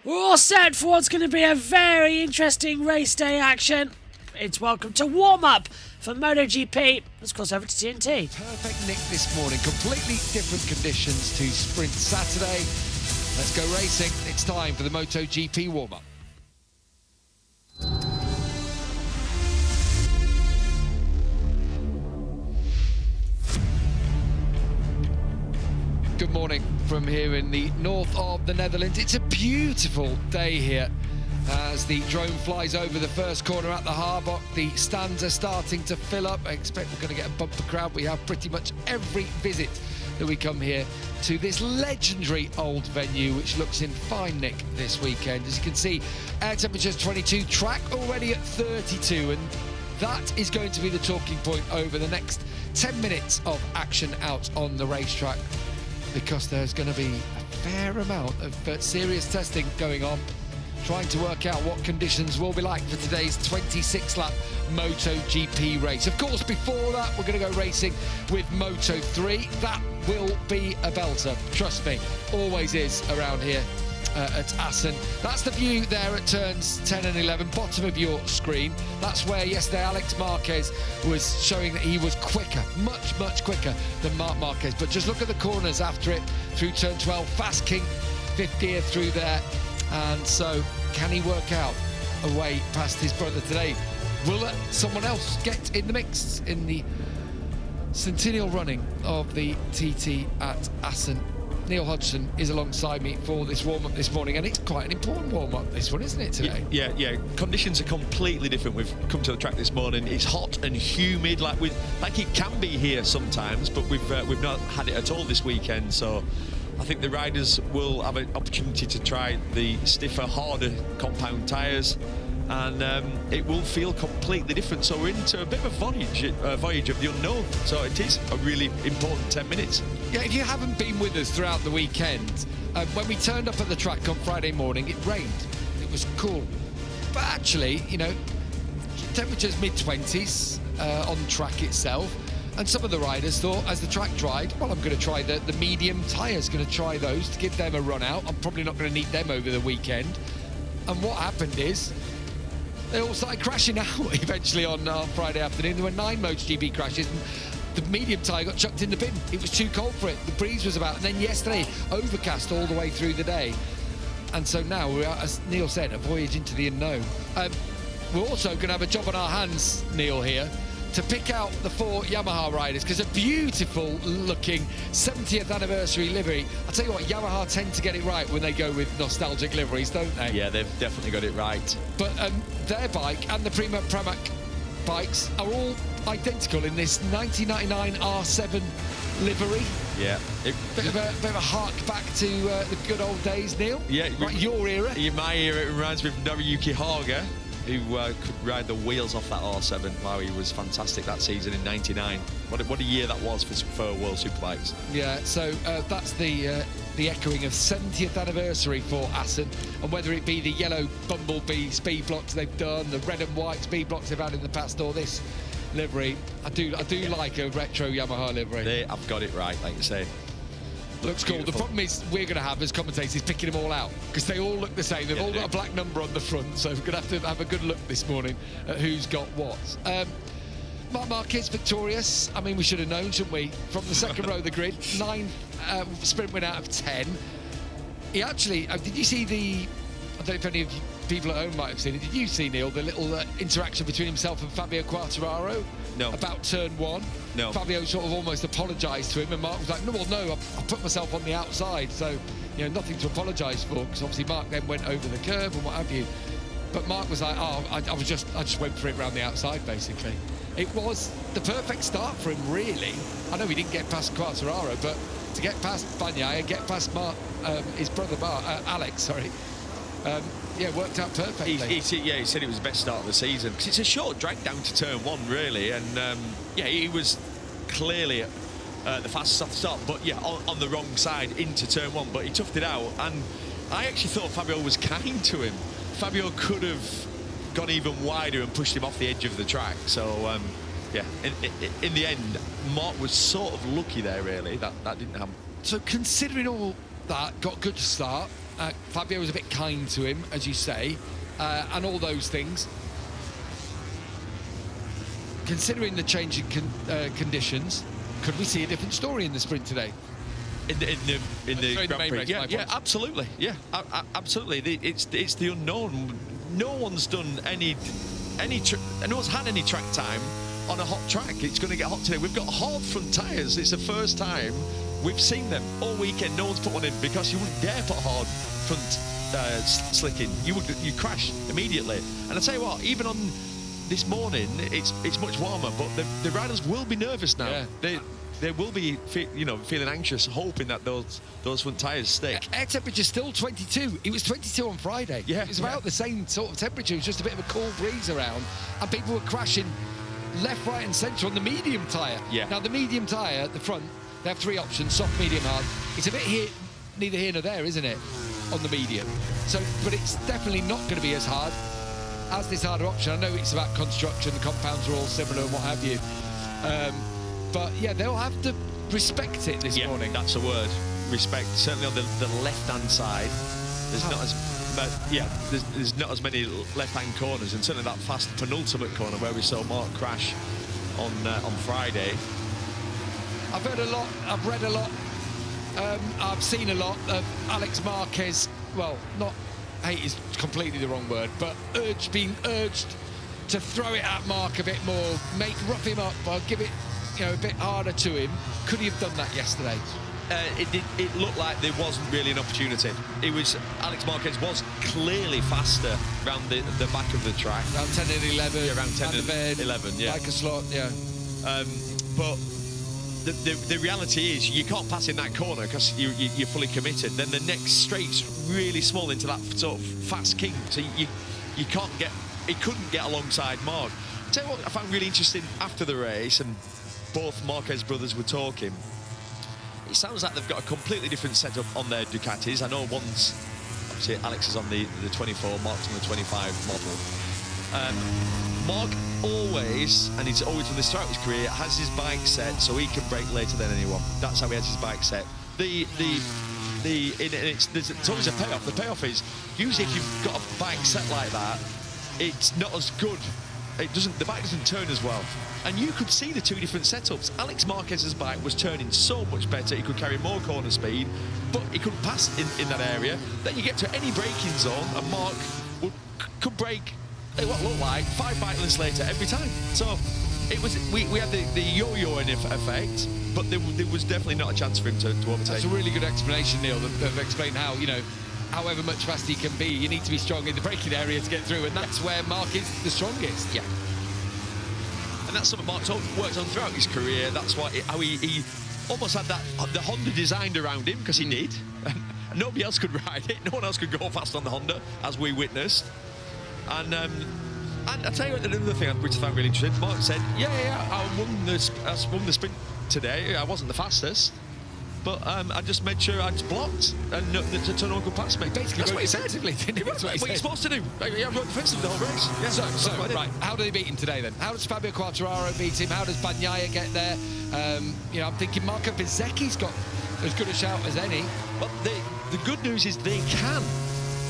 We're all set for what's going to be a very interesting race day action. It's welcome to warm-up for MotoGP. Let's cross over to TNT. Perfect nick this morning. Completely different conditions to Sprint Saturday. Let's go racing. It's time for the MotoGP warm-up. Good morning from here in the north of the Netherlands. It's a beautiful day here as the drone flies over the first corner at the harbour. The stands are starting to fill up. I expect we're going to get a bumper crowd. We have pretty much every visit that we come here to this legendary old venue, which looks in fine nick this weekend. As you can see, air temperature's 22, track already at 32, and that is going to be the talking point over the next 10 minutes of action out on the racetrack, because there's going to be a fair amount of serious testing going on, trying to work out what conditions will be like for today's 26-lap MotoGP race. Of course, before that, we're going to go racing with Moto3. That will be a belter, trust me, always is around here at Assen. That's the view there at turns 10 and 11, bottom of your screen. That's where yesterday Alex Marquez was showing that he was quicker, much quicker than Marc Marquez. But just look at the corners after it through turn 12, fast king, fifth gear through there. And so, can he work out a way past his brother today? Will someone else get in the mix in the centennial running of the TT at Assen? Neil Hodgson is alongside me for this warm-up this morning, and it's quite an important warm-up, this one, isn't it, today? Yeah. Conditions are completely different. We've come to the track this morning. It's hot and humid, like it can be here sometimes, but we've not had it at all this weekend. So I think the riders will have an opportunity to try the stiffer, harder compound tyres, and it will feel completely different. So we're into a bit of a voyage of the unknown. So it is a really important 10 minutes. Yeah, if you haven't been with us throughout the weekend, when we turned up at the track on Friday morning, it rained. It was cool. But actually, you know, temperatures mid-20s on track itself. And some of the riders thought, as the track dried, well, I'm going to try the medium tyres, going to try those to give them a run out. I'm probably not going to need them over the weekend. And what happened is, they all started crashing out eventually on Friday afternoon. There were 9 MotoGP crashes, and the medium tyre got chucked in the bin. It was too cold for it. The breeze was about, and then yesterday, overcast all the way through the day. And so now we're, as Neil said, a voyage into the unknown. We're also going to have a job on our hands, Neil, here, to pick out the 4 Yamaha riders, because a beautiful looking 70th anniversary livery. I'll tell you what, Yamaha tend to get it right when they go with nostalgic liveries, don't they? Yeah, they've definitely got it right. But their bike and the Pramac bikes are all identical in this 1999 R7 livery. Yeah. Bit of a hark back to the good old days, Neil. Yeah. Right, your era. In my era, it reminds me of Noriyuki Haga, who could ride the wheels off that R7. Wow, he was fantastic that season in '99. What a year that was for World Superbikes. Yeah, so that's the echoing of 70th anniversary for Assen, and whether it be the yellow Bumblebee speed blocks they've done, the red and white speed blocks they've had in the past, or this livery, I do like a retro Yamaha livery. They have got it right, like you say. Looks cool. The problem is we're going to have as commentators picking them all out, because they all look the same. They've all got a black number on the front, so we're going to have a good look this morning at who's got what. Marc Marquez victorious. I mean, we should have known, shouldn't we? From the second row of the grid, 9 sprint win out of 10. He actually, did you see the, I don't know if any of you people at home might have seen it. Did you see, Neil, the little interaction between himself and Fabio Quartararo? No. About turn 1? No. Fabio sort of almost apologised to him, and Marc was like, no, I put myself on the outside, so, you know, nothing to apologise for, because obviously Marc then went over the curve and what have you. But Marc was like, I just went for it round the outside, basically. It was the perfect start for him, really. I know he didn't get past Quartararo, but to get past Bagnaia, get past Marc, his brother Alex, sorry. Yeah, worked out perfectly. He said it was the best start of the season, because it's a short drag down to turn 1, really, and yeah, he was clearly the fastest start, but yeah, on the wrong side into turn 1, but he toughed it out, and I actually thought Fabio was kind to him. Fabio could have gone even wider and pushed him off the edge of the track, so yeah, in the end, Marc was sort of lucky there, really, that didn't happen. So considering all that, got good to start, Fabio was a bit kind to him, as you say, and all those things. Considering the changing conditions, could we see a different story in the sprint today? In the Grand Prix? Race, Yeah, absolutely. Yeah, absolutely. It's the unknown. No one's done no one's had any track time on a hot track. It's going to get hot today. We've got hard front tyres. It's the first time we've seen them all weekend. No one's put one in because you wouldn't dare put hard front slick in. You crash immediately. And I tell you what, even on this morning, it's much warmer, but the riders will be nervous now. Yeah. They will be, feeling anxious, hoping that those front tyres stick. Air temperature's still 22. It was 22 on Friday. Yeah, it was about the same sort of temperature. It was just a bit of a cool breeze around, and people were crashing left, right, and centre on the medium tyre. Yeah. Now the medium tyre, the front, they have 3 options: soft, medium, hard. It's a bit neither here nor there, isn't it? On the medium. So, but it's definitely not going to be as hard as this harder option. I know it's about construction, the compounds are all similar and what have you. But yeah, they'll have to respect it this morning. That's a word. Respect. Certainly on the left-hand side, there's not as there's not as many left-hand corners, and certainly that fast penultimate corner where we saw Mark crash on Friday. I've heard a lot. I've read a lot. I've seen a lot of Alex Marquez. Well, not hate is completely the wrong word, but being urged to throw it at Mark a bit more, rough him up, or give it a bit harder to him. Could he have done that yesterday? It looked like there wasn't really an opportunity. Alex Marquez was clearly faster around the back of the track. Around 10 and 11. Yeah, around 10 and 11, yeah. Like a slot, yeah. But the reality is you can't pass in that corner because you're fully committed. Then the next straight's really small into that sort of fast kink, so you can't get. He couldn't get alongside Mark. I'll tell you what I found really interesting after the race, and both Marquez brothers were talking. It sounds like they've got a completely different setup on their Ducatis. I know one's, obviously Alex is on the 24, Mark's on the 25 model. Mark always, and he's always done this throughout his career, has his bike set so he can brake later than anyone. That's how he has his bike set. It's always a payoff. The payoff is usually if you've got a bike set like that, it's not as good. The bike doesn't turn as well. And you could see the 2 different setups. Alex Marquez's bike was turning so much better. He could carry more corner speed, but he couldn't pass in that area. Then you get to any braking zone, and Mark could brake what looked like 5 bike lengths later every time. So it was we had the yo-yoing effect, but there was definitely not a chance for him to overtake. That's a really good explanation, Neil, of explain how, however much faster he can be, you need to be strong in the braking area to get through, and that's where Mark is the strongest. Yeah. And that's something Mark's worked on throughout his career. That's why he almost had the Honda designed around him, because he did. And nobody else could ride it. No one else could go fast on the Honda, as we witnessed. And I'll tell you another thing which I found really interesting. Mark said, I won the sprint today. I wasn't the fastest, but I just made sure I just blocked and no one could pass me. Basically, that's what he said. That's what you're supposed to do. I rode defensively the whole race. Yeah, so right, how do they beat him today then? How does Fabio Quartararo beat him? How does Bagnaia get there? I'm thinking Marco Bezzecchi's got as good a shout as any. Well, the good news is they can,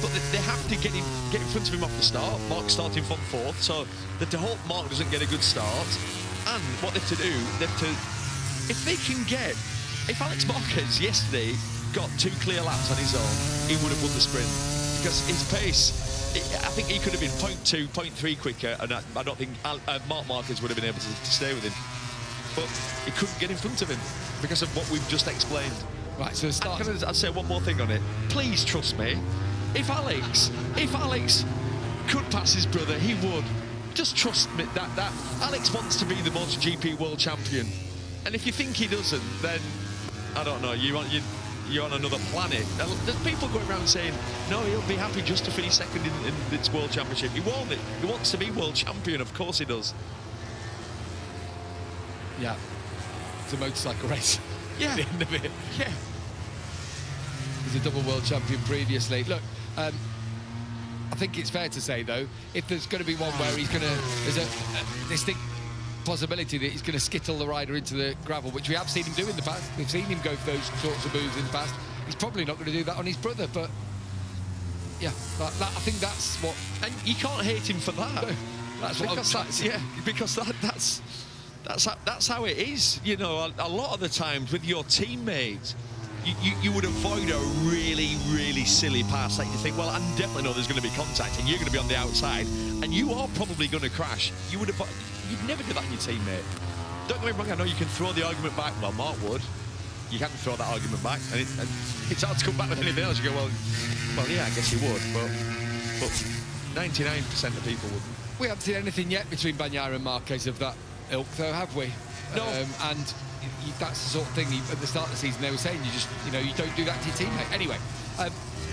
but they have to get in front of him off the start. Mark's starting from 4th, so they have to hope Mark doesn't get a good start. And what they have to do, if Alex Marquez yesterday got 2 clear laps on his own, he would have won the sprint, because his pace, I think he could have been 0.2, 0.3 quicker, and I don't think Mark Marquez would have been able to stay with him. But he couldn't get in front of him because of what we've just explained. Right, so I'll say one more thing on it. Please trust me. If Alex could pass his brother, he would. Just trust me that Alex wants to be the MotoGP world champion. And if you think he doesn't, then I don't know, you're on another planet. There's people going around saying, no, he'll be happy just to finish second in this world championship. He won't. He wants to be world champion, of course he does. Yeah, it's a motorcycle race. Yeah. At the end of it. Yeah. He's a double world champion previously. Look, I think it's fair to say, though, if there's going to be one where there's a distinct possibility that he's going to skittle the rider into the gravel, which we have seen him do in the past. We've seen him go for those sorts of moves in the past. He's probably not going to do that on his brother, but Yeah, I think that's what... And you can't hate him for that. No, that's what because that's how it is. You know, a lot of the times with your teammates, you would avoid a really, really silly pass. Like you think, well, I definitely know there's going to be contact and you're going to be on the outside and you are probably going to crash. You'd never do that in your teammate. Don't get me wrong, I know you can throw the argument back. Well, Mark would. You can't throw that argument back. And it's hard to come back with anything else. You go, well, yeah, I guess you would. But 99% of people wouldn't. We haven't seen anything yet between Bagnaia and Marquez of that ilk, though, have we? No. And that's the sort of thing at the start of the season they were saying, you don't do that to your teammate. Anyway,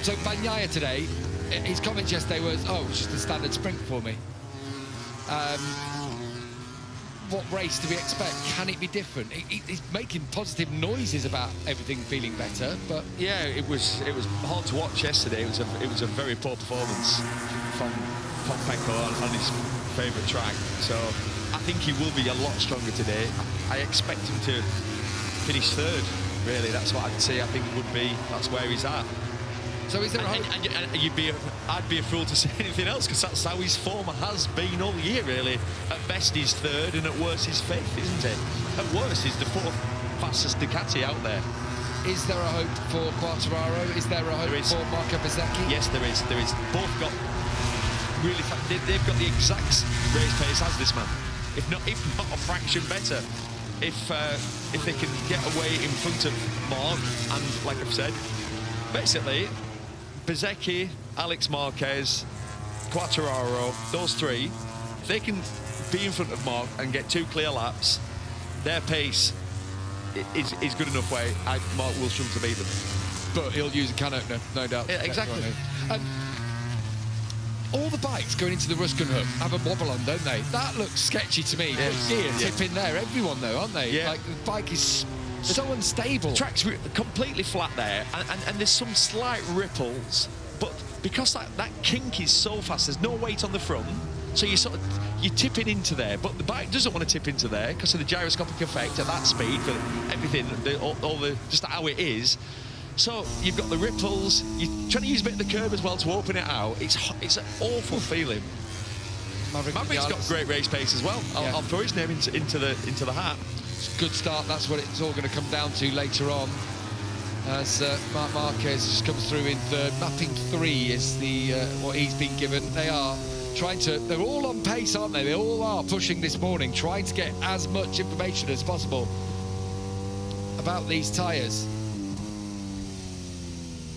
so Bagnaia today, his comments yesterday was, it's just a standard sprint for me. What race do we expect? Can it be different? He's making positive noises about everything feeling better, but yeah, it was hard to watch yesterday. It was a very poor performance from Pecco on his favourite track. So I think he will be a lot stronger today. I expect him to finish third. Really, that's what I'd say. I think that's where he's at. So is there a hope? I'd be a fool to say anything else, because that's how his form has been all year, really. At best, he's third, and at worst, he's fifth, isn't it? At worst, he's the fourth fastest Ducati out there. Is there a hope for Quartararo? Is there a hope for Marco Bezzecchi? Yes, there is. Both got really. They've got the exact race pace as this man, if not a fraction better. If they can get away in front of Mark, and like I've said, basically, Bezzecchi, Alex Marquez, Quartararo, those three, if they can be in front of Mark and get 2 clear laps, their pace is good enough where Mark will struggle to beat them. But he'll use a can opener, no doubt. Yeah, exactly. All the bikes going into the Ruskin Hub have a wobble on, don't they? That looks sketchy to me. Yes. Gear tip in there, everyone though, aren't they? Yeah. Like the bike is so unstable. The track's completely flat there, and there's some slight ripples, but because that kink is so fast, there's no weight on the front, so you're tipping into there, but the bike doesn't want to tip into there because of the gyroscopic effect at that speed for everything, just how it is. So you've got the ripples, you're trying to use a bit of the curb as well to open it out. It's an awful feeling. Maverick's got great race pace as well. Yeah. I'll throw his name into the hat. It's a good start. That's what it's all going to come down to later on, as Marc Marquez just comes through in third. Mapping 3 is the what he's been given. They're all on pace, aren't they? They all are pushing this morning, trying to get as much information as possible about these tyres.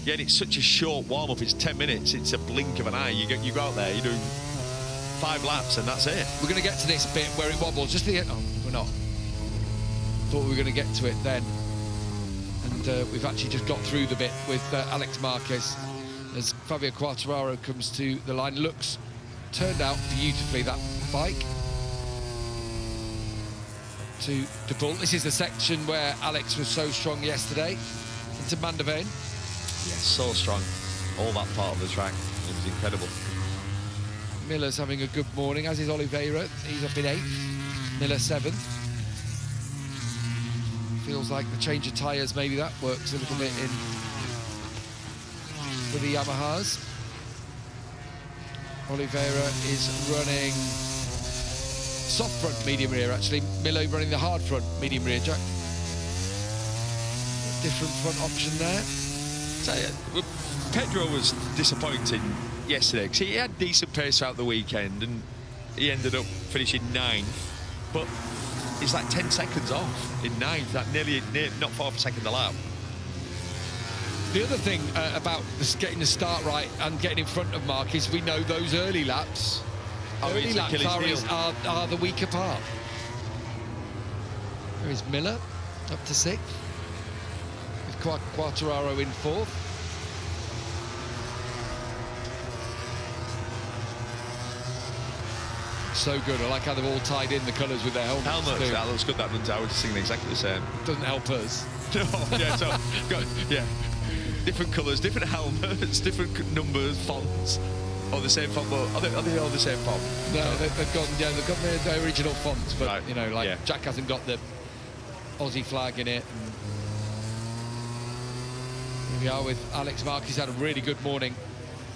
Yeah, and it's such a short warm-up. It's 10 minutes. It's a blink of an eye. You go out there, you do 5 laps, and that's it. We're going to get to this bit where it wobbles. We're not. Thought we were going to get to it then, and we've actually just got through the bit with Alex Marquez as Fabio Quartararo comes to the line. Turned out beautifully, that bike to De Bull. This is the section where Alex was so strong yesterday into Mandeveen. Yeah, so strong. All that part of the track, it was incredible. Miller's having a good morning, as is Oliveira. He's up in 8th, Miller 7th. Feels like the change of tyres, maybe that works a little bit in for the Yamahas. Oliveira is running soft front medium rear, actually. Miller running the hard front medium rear, Jack. Different front option there. Pedro was disappointing yesterday because he had decent pace throughout the weekend and he ended up finishing 9th, but it's like 10 seconds off in 9th, that nearly not far per second a lap. The other thing about getting the start right and getting in front of Mark is we know those early laps. Early laps are the weaker part. There is Miller up to 6th. Quartararo in 4th. So good. I like how they've all tied in the colours with their helmets. That looks good. That runs out. We're singing exactly the same. Doesn't help us. No, yeah, so different colours, different helmets, different numbers, fonts. Or the same font, but are they all the same font? No, they've got their original fonts, but right. you know, like Jack hasn't got the Aussie flag in it. And here we are with Alex Marquez. He's had a really good morning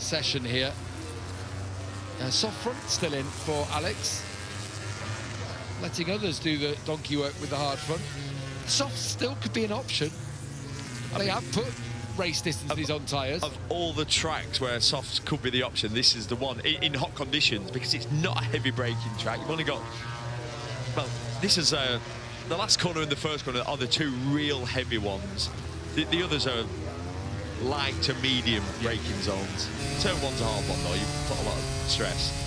session here. Soft front still in for Alex. Letting others do the donkey work with the hard front. Soft still could be an option. They have put race distances on tyres. Of all the tracks where softs could be the option, this is the one in hot conditions, because it's not a heavy braking track. You've only got, well, this is the last corner and the first corner are the two real heavy ones. The others are light to medium braking zones. Turn one's a hard one though, you put a lot of stress.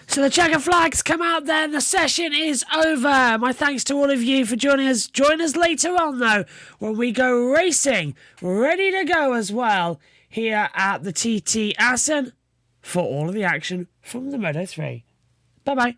So the checker flags come out then. The session is over. My thanks to all of you for joining us. Join us later on, though, when we go racing. Ready to go as well here at the TT Assen for all of the action from the Moto3. Bye-bye.